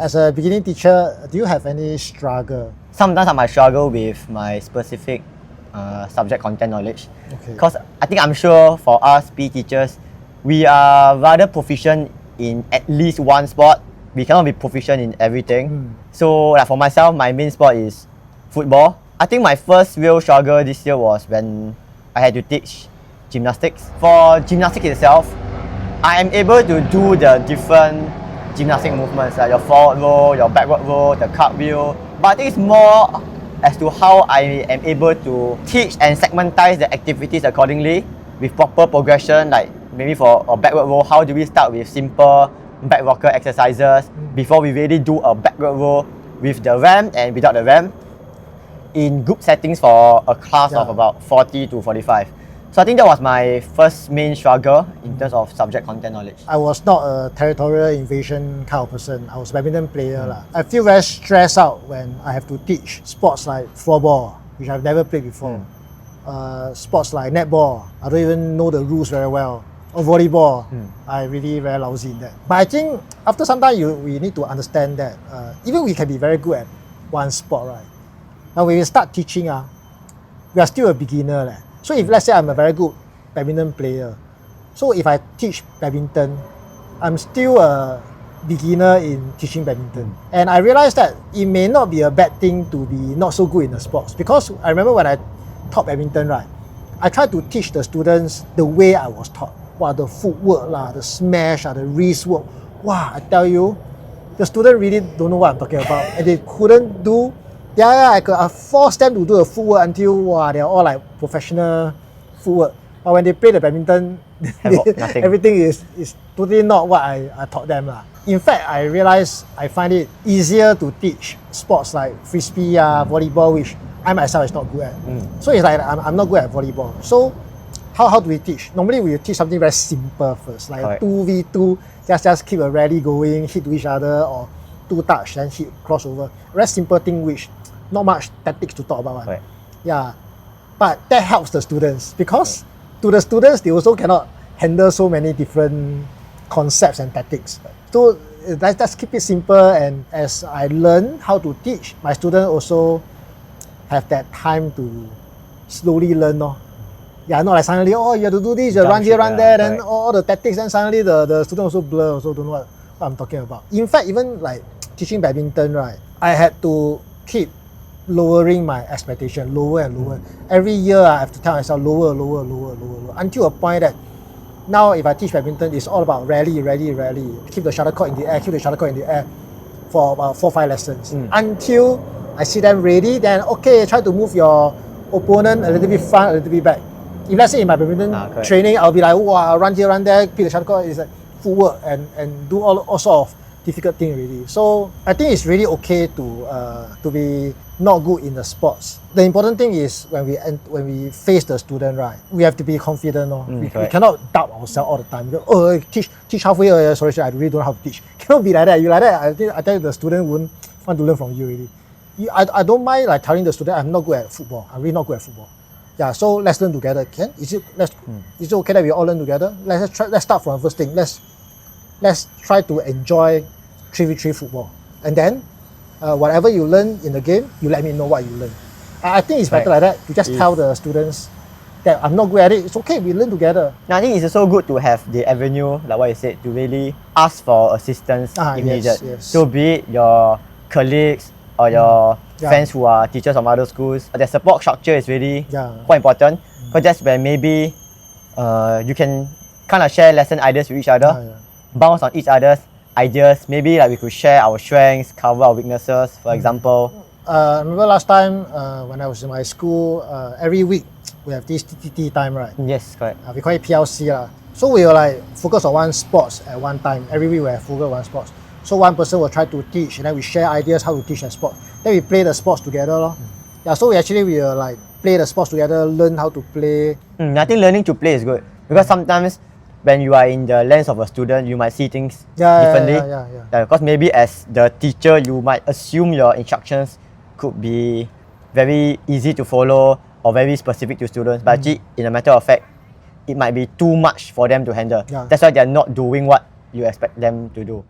As a beginning teacher, do you have any struggle? Sometimes I might struggle with my specific subject content knowledge. Okay. Because I'm sure for us PE teachers, we are rather proficient in at least one sport. We cannot be proficient in everything. So like for myself, my main sport is football. I think my first real struggle this year was when I had to teach gymnastics. For gymnastics itself, I am able to do the different gymnastic movements like your forward roll, your backward roll, the cartwheel. But I think it's more as to how I am able to teach and segmentize the activities accordingly with proper progression. Like maybe for a backward roll, how do we start with simple back rocker exercises before we really do a backward roll with the ramp and without the ramp in group settings for a class of about 40 to 45. So I think that was my first main struggle in terms of subject content knowledge. I was not a territorial invasion kind of person. I was a badminton player. I feel very stressed out when I have to teach sports like floorball, which I've never played before. Sports like netball, I don't even know the rules very well. Or volleyball, I really very lousy in that. But I think after some time, we need to understand that even we can be very good at one sport, right? Now when we start teaching, we are still a beginner. So if let's say I'm a very good badminton player, so if I teach badminton, I'm still a beginner in teaching badminton. And I realized that it may not be a bad thing to be not so good in the sports, because I remember when I taught badminton, right, I tried to teach the students the way I was taught. Wow, the footwork, the smash, the wrist work. Wow, I tell you, the student really don't know what I'm talking about, and they couldn't do. I forced them to do the footwork until they're all like professional footwork. But when they play the badminton, everything is totally not what I taught them. In fact, I realized I find it easier to teach sports like frisbee, volleyball, which I myself is not good at. So it's like I'm not good at volleyball. So how do we teach? Normally we teach something very simple first, like 2v2, just keep a rally going, hit to each other, or 2 touch, then hit crossover. Very simple thing which not much tactics to talk about. Yeah, but that helps the students, because to the students they also cannot handle so many different concepts and tactics. So let's keep it simple, and as I learn how to teach, my students also have that time to slowly learn. Not like suddenly, you have to do this, you run here, run there, then all the tactics, and suddenly the student also blur, also don't know what I'm talking about. In fact, even like teaching badminton, right, I had to keep lowering my expectation, lower and lower. Every year I have to tell myself lower, until a point that now if I teach badminton, it's all about rally. Keep the shuttlecock in the air, for about 4-5 lessons. Until I see them ready, then okay, try to move your opponent a little bit front, a little bit back. If let's say in my badminton training, I'll be like, run here, run there, pick the shuttlecock, it's like footwork and do all sort of difficult thing really. So I think it's really okay to be not good in the sports. The important thing is when we face the student, right, we have to be confident. We cannot doubt ourselves all the time. Teach halfway, sorry, I really don't know how to teach. Cannot be like that. You like that, I tell you the student won't want to learn from you really. I don't mind like telling the student I'm not good at football. I'm really not good at football. Yeah, so let's learn together. Is it okay that we all learn together? Let's start from the first thing. Let's try to enjoy 3v3 football. And then, whatever you learn in the game, you let me know what you learn. I think it's better like that. You just tell the students that I'm not good at it. It's okay, we learn together. I think it's also good to have the avenue, like what you said, to really ask for assistance if needed. Yes. So be it your colleagues or your friends who are teachers from other schools, the support structure is really quite important. Because that's where maybe you can kind of share lesson ideas with each other, bounce on each other's ideas. Maybe like we could share our strengths, cover our weaknesses, for example. I remember last time when I was in my school, every week we have this TTT time, right? Yes, correct. We call it PLC. So we will like focus on one sports at one time. Every week we have focus on one sports. So one person will try to teach, and then we share ideas how to teach the sport. Then we play the sports together. So we will like play the sports together, learn how to play. I think learning to play is good, because sometimes when you are in the lens of a student, you might see things differently. Because maybe as the teacher, you might assume your instructions could be very easy to follow or very specific to students. But actually, in a matter of fact, it might be too much for them to handle. That's why they're not doing what you expect them to do.